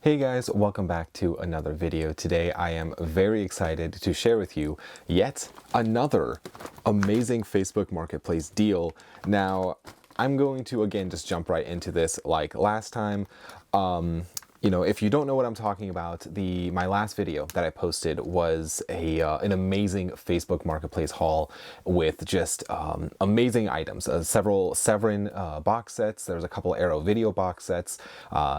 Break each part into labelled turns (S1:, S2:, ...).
S1: Hey guys, welcome back to another video. Today I am very excited to share with you yet another amazing Facebook Marketplace deal. Now, I'm going to again just jump right into this like last time. If you don't know what I'm talking about, my last video that I posted was an amazing Facebook Marketplace haul with just amazing items. Several Severin box sets. There's a couple Arrow video box sets,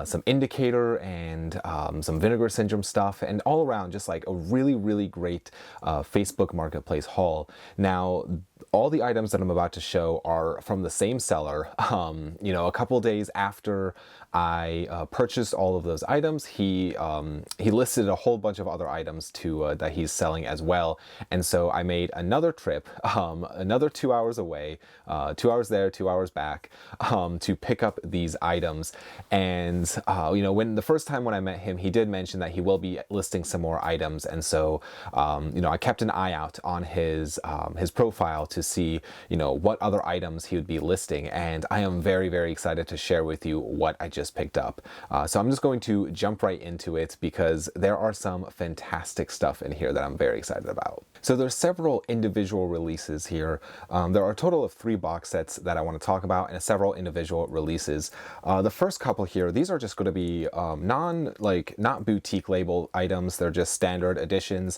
S1: some Indicator, and some Vinegar Syndrome stuff, and all around just like a really, really great Facebook Marketplace haul. Now, all the items that I'm about to show are from the same seller. A couple days after I purchased all of those items, he listed a whole bunch of other items that he's selling as well. And so I made another trip, another 2 hours away, 2 hours there, 2 hours back, to pick up these items. And when the first time when I met him, he did mention that he will be listing some more items. And so I kept an eye out on his profile to see what other items he would be listing, and I am very, very excited to share with you what I just picked up. So I'm just going to jump right into it because there are some fantastic stuff in here that I'm very excited about. So there's several individual releases here. There are a total of 3 box sets that I want to talk about and several individual releases. The first couple here, these are just going to be not boutique label items. They're just standard editions,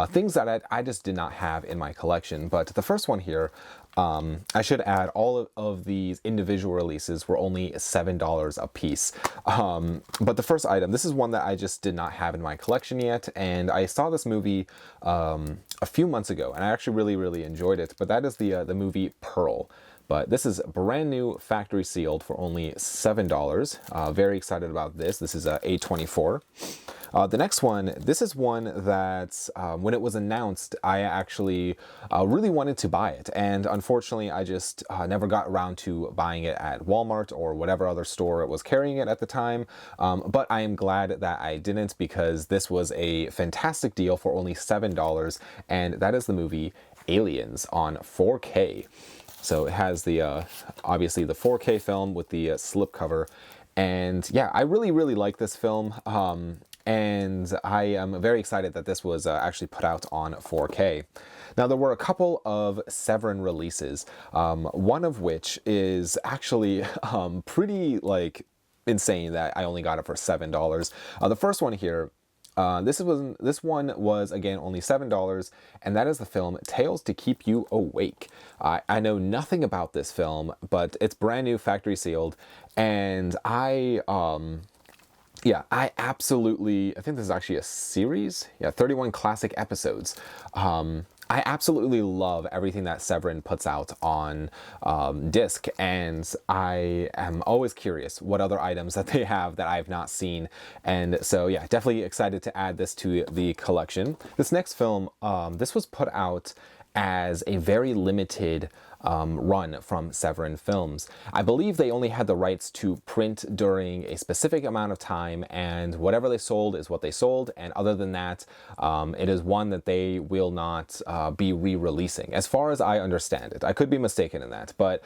S1: things that I just did not have in my collection. But the first one here, I should add, all of these individual releases were only $7 a piece. But the first item, this is one that I just did not have in my collection yet, and I saw this movie a few months ago, and I actually really, really enjoyed it. But that is the movie Pearl. But this is brand new, factory sealed for only $7. Very excited about this. This is a A24. The next one, this is one that when it was announced, I actually really wanted to buy it. And unfortunately, I just never got around to buying it at Walmart or whatever other store it was carrying it at the time. But I am glad that I didn't, because this was a fantastic deal for only $7. And that is the movie Aliens on 4K. So it has the obviously the 4K film with the slipcover. And yeah, I really, really like this film. And I am very excited that this was actually put out on 4K. Now, there were a couple of Severin releases, one of which is actually pretty insane that I only got it for $7. The first one here, this one was again only $7, and that is the film Tales to Keep You Awake. I know nothing about this film, but it's brand new, factory sealed, and I absolutely, I think this is actually a series. Yeah, 31 classic episodes. I absolutely love everything that Severin puts out on disc, and I am always curious what other items that they have that I've not seen. And so yeah, definitely excited to add this to the collection. This next film, this was put out as a very limited run from Severin Films. I believe they only had the rights to print during a specific amount of time, and whatever they sold is what they sold. And other than that, it is one that they will not be re-releasing, as far as I understand it. I could be mistaken in that, but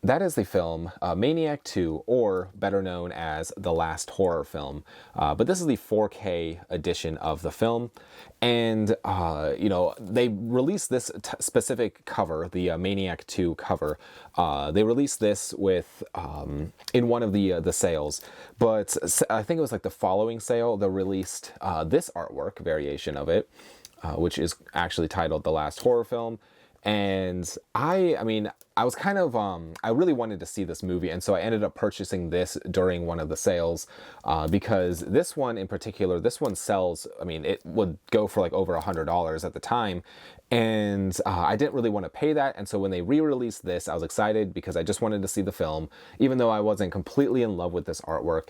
S1: that is the film Maniac 2, or better known as The Last Horror Film. But this is the 4K edition of the film. And, they released this specific cover, the Maniac 2 cover. They released this with, in one of the sales. But I think it was like the following sale, they released this artwork variation of it, which is actually titled The Last Horror Film. And I mean, I was kind of, I really wanted to see this movie, and so I ended up purchasing this during one of the sales, because this one in particular, this one sells, I mean, it would go for like over $100 at the time, and I didn't really want to pay that. And so when they re-released this, I was excited because I just wanted to see the film, even though I wasn't completely in love with this artwork.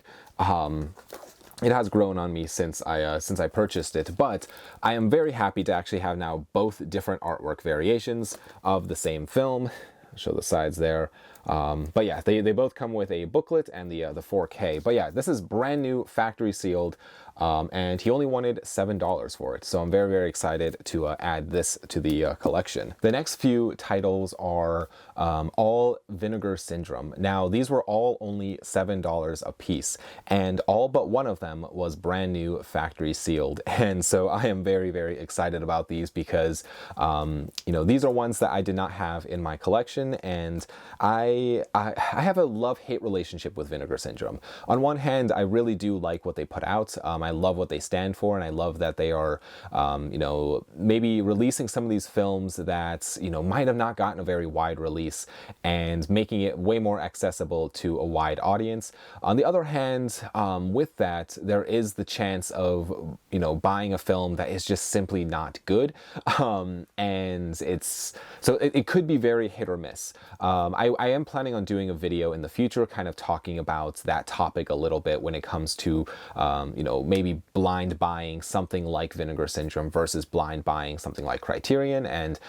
S1: It has grown on me since I purchased it, but I am very happy to actually have now both different artwork variations of the same film. I'll show the sides there. But yeah, they both come with a booklet and the 4K. But yeah, this is brand new, factory sealed. and he only wanted $7 for it. So I'm very, very excited to add this to the collection. The next few titles are all Vinegar Syndrome. Now, these were all only $7 a piece, and all but one of them was brand new factory sealed. And so I am very, very excited about these because, you know, these are ones that I did not have in my collection, and I have a love-hate relationship with Vinegar Syndrome. On one hand, I really do like what they put out. I love what they stand for, and I love that they are, you know, maybe releasing some of these films that, you know, might have not gotten a very wide release and making it way more accessible to a wide audience. On the other hand, with that, there is the chance of, you know, buying a film that is just simply not good, and it could be very hit or miss. I am planning on doing a video in the future kind of talking about that topic a little bit when it comes to, you know, maybe blind buying something like Vinegar Syndrome versus blind buying something like Criterion, and,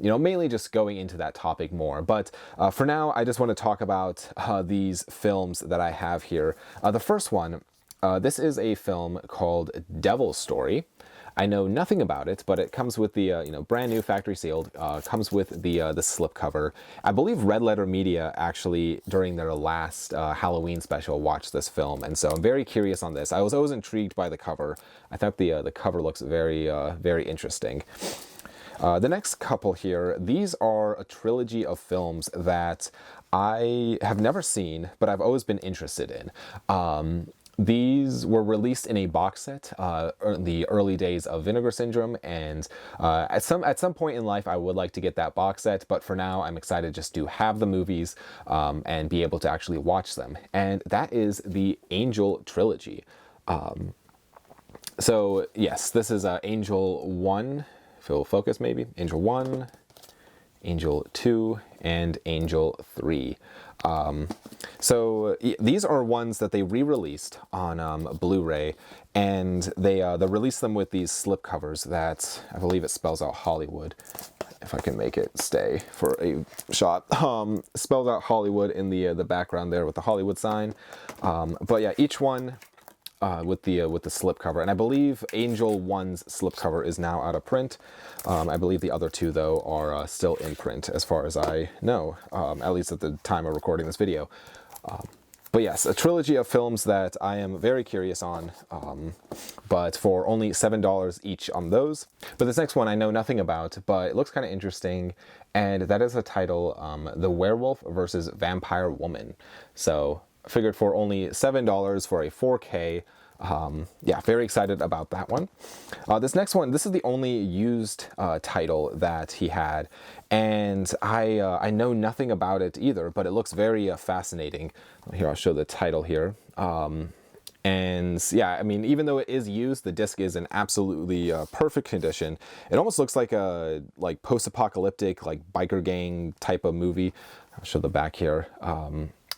S1: you know, mainly just going into that topic more. But for now, I just want to talk about these films that I have here. The first one, this is a film called Devil's Story. I know nothing about it, but it comes with the you know, brand new factory sealed. Comes with the slipcover. I believe Red Letter Media actually during their last Halloween special watched this film, and so I'm very curious on this. I was always intrigued by the cover. I thought the cover looks very very interesting. The next couple here, these are a trilogy of films that I have never seen, but I've always been interested in. These were released in a box set in the early days of Vinegar Syndrome, and at some point in life I would like to get that box set, but for now I'm excited just to have the movies and be able to actually watch them. And that is the Angel trilogy. So yes, this is Angel 1, if it will focus maybe, Angel 1, Angel 2, and Angel 3. So these are ones that they re-released on Blu-ray, and they released them with these slipcovers that I believe it spells out Hollywood. If I can make it stay for a shot, spells out Hollywood in the background there with the Hollywood sign. But yeah, each one with the slipcover, and I believe Angel 1's slipcover is now out of print. I believe the other two though are still in print, as far as I know, at least at the time of recording this video. But yes, a trilogy of films that I am very curious on, but for only $7 each on those. But this next one I know nothing about, but it looks kind of interesting, and that is a title, The Werewolf versus Vampire Woman. So I figured for only $7 for a 4K, yeah, very excited about that one. This next one, this is the only used title that he had, and I know nothing about it either, but it looks very fascinating. Here, I'll show the title here. And yeah, I mean, even though it is used, the disc is in absolutely perfect condition. It almost looks like a post-apocalyptic, like biker gang type of movie. I'll show the back here.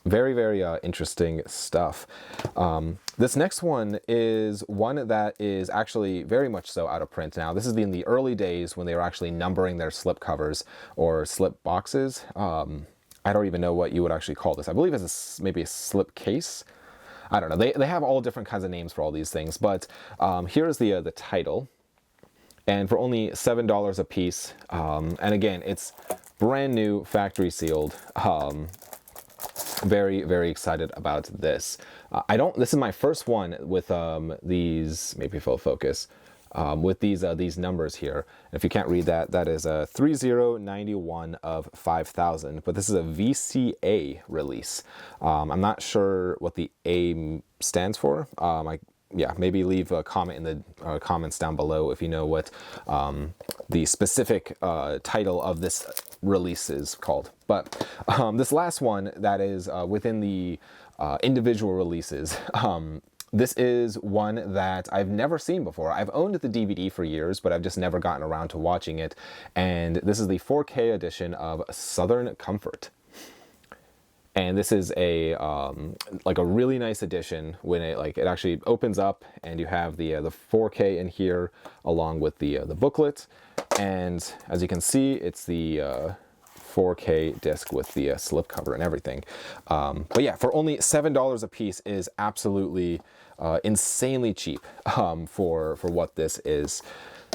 S1: Very, very interesting stuff. This next one is one that is actually very much so out of print now. This is in the early days when they were actually numbering their slip covers or slip boxes. I don't even know what you would actually call this. I believe it's maybe a slip case. I don't know. They have all different kinds of names for all these things, but here's the title. And for only $7 a piece, and again, it's brand new, factory sealed. Very, very excited about this. This is my first one with these, maybe full focus, with these numbers here. And if you can't read that, that is a 3091 of 5000, but this is a VCA release. I'm not sure what the A stands for. Yeah, maybe leave a comment in the comments down below if you know what the specific title of this release is called. But this last one that is within the individual releases, this is one that I've never seen before. I've owned the DVD for years, but I've just never gotten around to watching it. And this is the 4K edition of Southern Comfort. And this is a like a really nice edition when it actually opens up, and you have the 4K in here along with the booklet. And as you can see, it's the 4K disc with the slipcover and everything. But yeah, for only $7 a piece is absolutely insanely cheap for what this is.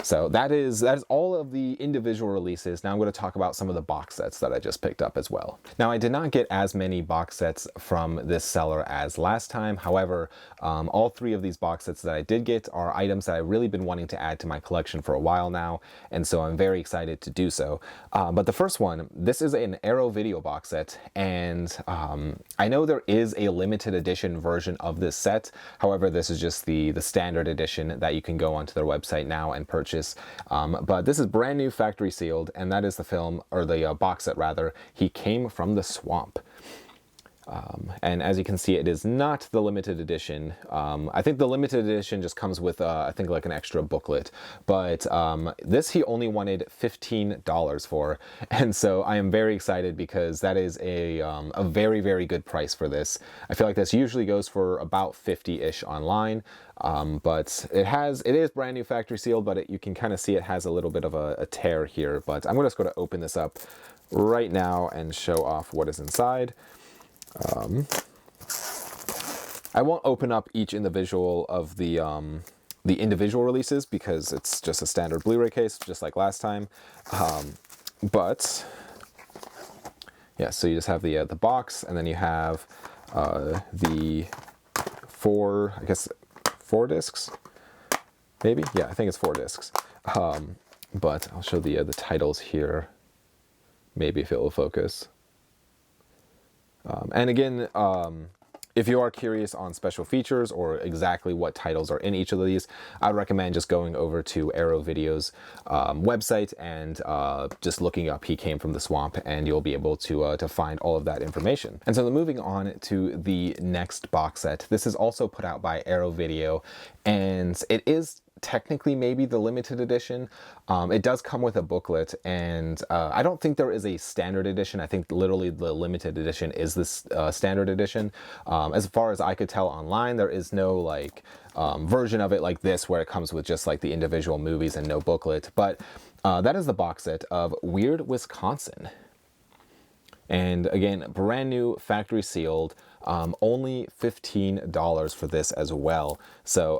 S1: So that is all of the individual releases. Now I'm going to talk about some of the box sets that I just picked up as well. Now I did not get as many box sets from this seller as last time. However, all three of these box sets that I did get are items that I've really been wanting to add to my collection for a while now, and so I'm very excited to do so. But the first one, this is an Arrow Video box set, and I know there is a limited edition version of this set. However, this is just the standard edition that you can go onto their website now and purchase. But this is brand new, factory sealed, and that is the film, or the box set rather, He Came from the Swamp. And as you can see, it is not the limited edition. I think the limited edition just comes with, I think, like an extra booklet. But this he only wanted $15 for. And so I am very excited because that is a very, very good price for this. I feel like this usually goes for about 50-ish online. But it is brand new, factory sealed, but you can kind of see it has a little bit of a tear here. But I'm just going to open this up right now and show off what is inside. I won't open up each individual of the individual releases because it's just a standard Blu-ray case, just like last time. But yeah, so you just have the box, and then you have the four discs, maybe. Yeah, I think it's 4 discs. But I'll show the titles here. Maybe if it will focus. And again, if you are curious on special features or exactly what titles are in each of these, I'd recommend just going over to Arrow Video's website and just looking up He Came from the Swamp, and you'll be able to find all of that information. And so then moving on to the next box set. This is also put out by Arrow Video, and it is technically maybe the limited edition. It does come with a booklet, and I don't think there is a standard edition. I think literally the limited edition is this standard edition. As far as I could tell online, there is no like version of it like this where it comes with just like the individual movies and no booklet. But that is the box set of Weird Wisconsin. And again, brand new, factory sealed, only $15 for this as well. So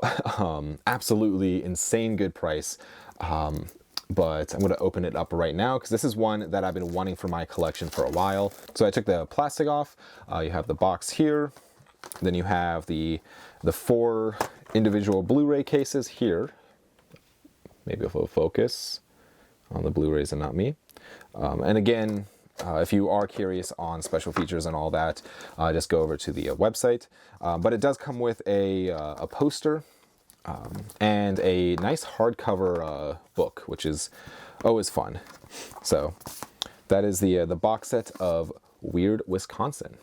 S1: absolutely insane good price. But I'm going to open it up right now because this is one that I've been wanting for my collection for a while. So I took the plastic off. You have the box here. Then you have the 4 individual Blu-ray cases here. Maybe if it'll focus on the Blu-rays and not me. And again, if you are curious on special features and all that, just go over to the website. But it does come with a poster and a nice hardcover book, which is always fun. So that is the box set of Weird Wisconsin.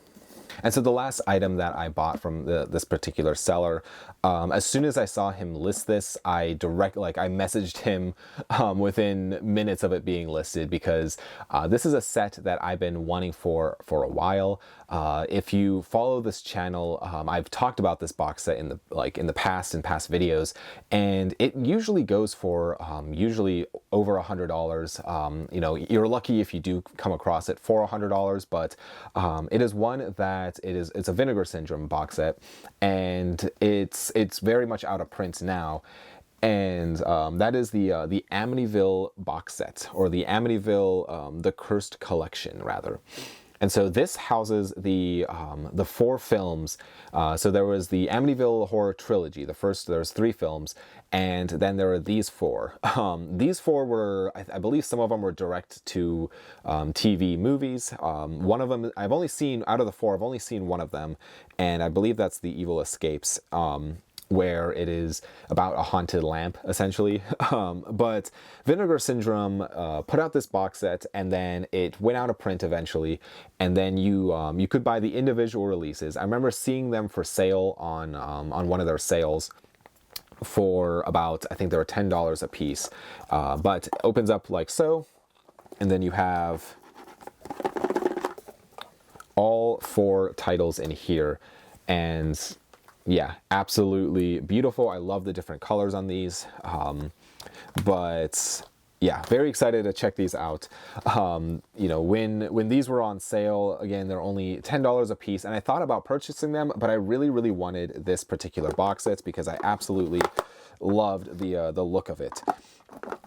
S1: And so the last item that I bought from this particular seller, as soon as I saw him list this, I messaged him within minutes of it being listed, because this is a set that I've been wanting for a while. If you follow this channel, I've talked about this box set in the past videos, and it usually goes for usually over $100. You know, you're lucky if you do come across it for $100, but it is one that it's a Vinegar Syndrome box set, and it's very much out of print now. And that is the Amityville box set, or the Amityville the Cursed Collection rather. And so this houses the 4 films. So there was the Amityville Horror Trilogy. There's 3 films, and then there are these 4. These 4 were, I believe some of them were direct to TV movies. One of them, I've only seen, out of the 4, I've only seen one of them, and I believe that's The Evil Escapes. Where it is about a haunted lamp, essentially. But Vinegar Syndrome put out this box set, and then it went out of print eventually, and then you could buy the individual releases. I remember seeing them for sale on one of their sales for about, I think they were $10 a piece. But it opens up like so, and then you have all 4 titles in here, and yeah, absolutely beautiful. I love the different colors on these. But yeah, very excited to check these out. You know, when these were on sale, again, they're only $10 a piece, and I thought about purchasing them, but I really wanted this particular box set because I absolutely loved the look of it.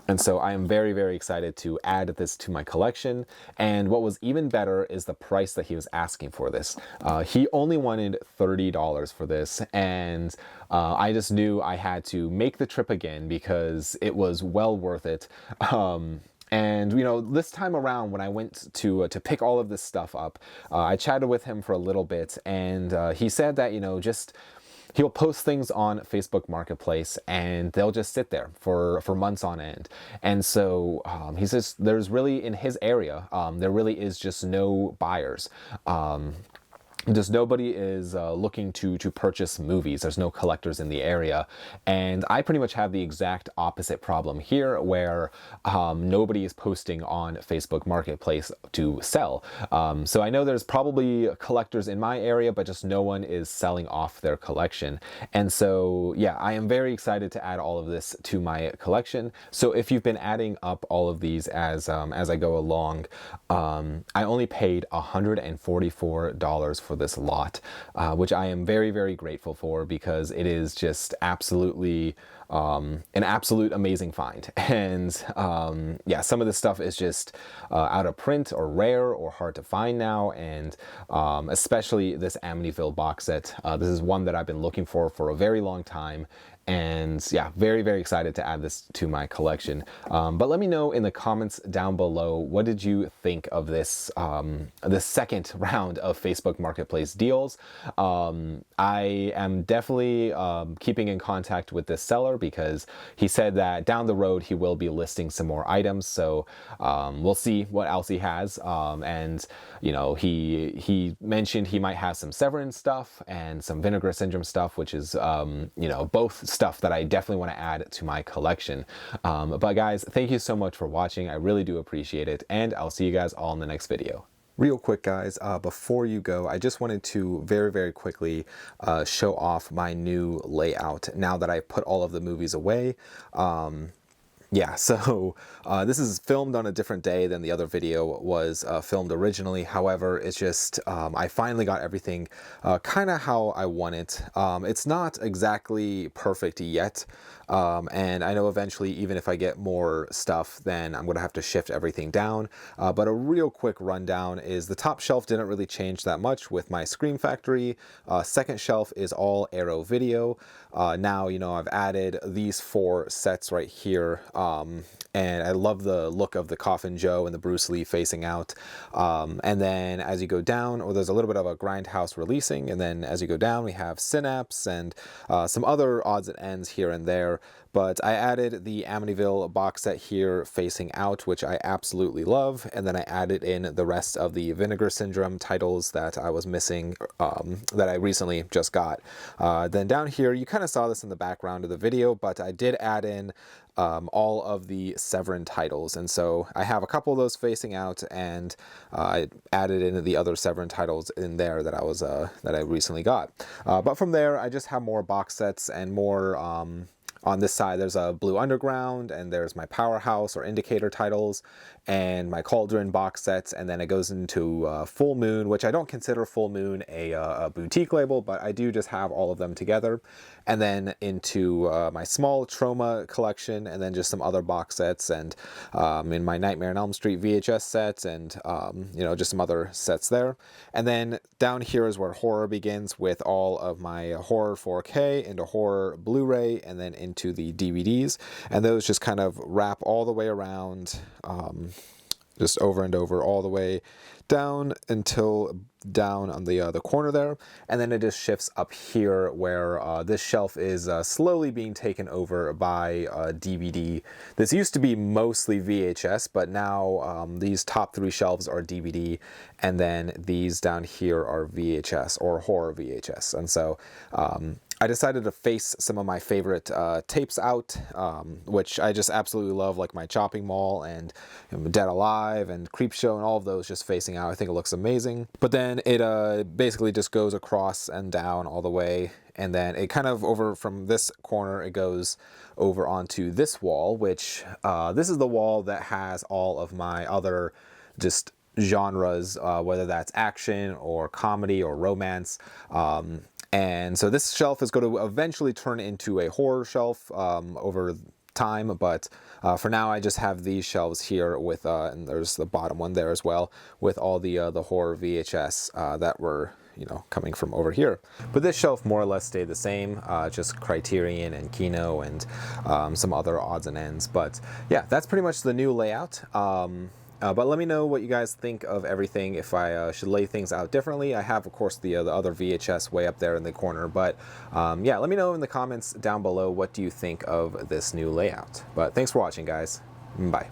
S1: And so I am very excited to add this to my collection. And what was even better is the price that he was asking for this. He only wanted $30 for this, and I just knew I had to make the trip again because it was well worth it. And you know, this time around when I went to pick all of this stuff up, I chatted with him for a little bit, and he said that, you know, just he'll post things on Facebook Marketplace and they'll just sit there for months on end. And so he says there's really, in his area, there really is just no buyers. Just nobody is looking to purchase movies. There's no collectors in the area. And I pretty much have the exact opposite problem here, where nobody is posting on Facebook Marketplace to sell. So I know there's probably collectors in my area, but just no one is selling off their collection. And so, yeah, I am very excited to add all of this to my collection. So if you've been adding up all of these as I go along, I only paid $144 for this lot, which I am very grateful for, because it is just absolutely an absolute amazing find. And yeah, some of this stuff is just out of print or rare or hard to find now, and especially this Amityville box set. This is one that I've been looking for a very long time. And yeah, very excited to add this to my collection. But let me know in the comments down below, what did you think of this this second round of Facebook Marketplace deals? I am definitely keeping in contact with this seller, because he said that down the road he will be listing some more items. So we'll see what else he has. And you know, he mentioned he might have some Severin stuff and some Vinegar Syndrome stuff, which is you know, both stuff that I definitely want to add to my collection. But guys, thank you so much for watching. I really do appreciate it, and I'll see you guys all in the next video. Real quick, guys, before you go, I just wanted to very quickly show off my new layout now that I put all of the movies away. Yeah, so this is filmed on a different day than the other video was filmed originally. However, it's just I finally got everything kind of how I want it. It's not exactly perfect yet, and I know eventually, even if I get more stuff, then I'm going to have to shift everything down. But a real quick rundown is the top shelf didn't really change that much with my Scream Factory. Second shelf is all Arrow Video. Now, you know, I've added these 4 sets right here. And I love the look of the Coffin Joe and the Bruce Lee facing out. And then as you go down, or there's a little bit of a Grindhouse releasing, and then as you go down, we have Synapse and some other odds and ends here and there. But I added the Amityville box set here facing out, which I absolutely love. And then I added in the rest of the Vinegar Syndrome titles that I was missing, that I recently just got. Then down here, you kind of saw this in the background of the video, but I did add in all of the Severin titles. And so I have a couple of those facing out, and I added in the other Severin titles in there that I recently got. But from there, I just have more box sets and more on this side. There's a Blue Underground, and there's my Powerhouse or Indicator titles, and my Cauldron box sets, and then it goes into Full Moon, which I don't consider Full Moon a boutique label, but I do just have all of them together, and then into my small Troma collection, and then just some other box sets, and in my Nightmare on Elm Street VHS sets, and you know, just some other sets there. And then down here is where horror begins, with all of my horror 4K into horror Blu-ray, and then into the DVDs, and those just kind of wrap all the way around, just over and over, all the way down until down on the corner there. And then it just shifts up here, where this shelf is slowly being taken over by DVD. This used to be mostly VHS, but now these top 3 shelves are DVD, and then these down here are VHS or horror VHS. And so I decided to face some of my favorite tapes out, which I just absolutely love, like my Chopping Mall and Dead Alive and Creepshow, and all of those just facing out. I think it looks amazing. But then it basically just goes across and down all the way, and then it kind of over from this corner, it goes over onto this wall, which this is the wall that has all of my other just genres, whether that's action or comedy or romance. And so this shelf is going to eventually turn into a horror shelf over time, but for now I just have these shelves here with, and there's the bottom one there as well, with all the horror VHS that were, you know, coming from over here. But this shelf more or less stayed the same, just Criterion and Kino and some other odds and ends. But yeah, that's pretty much the new layout. But let me know what you guys think of everything, if I should lay things out differently. I have, of course, the other VHS way up there in the corner. But yeah, let me know in the comments down below, what do you think of this new layout. But thanks for watching, guys. Bye.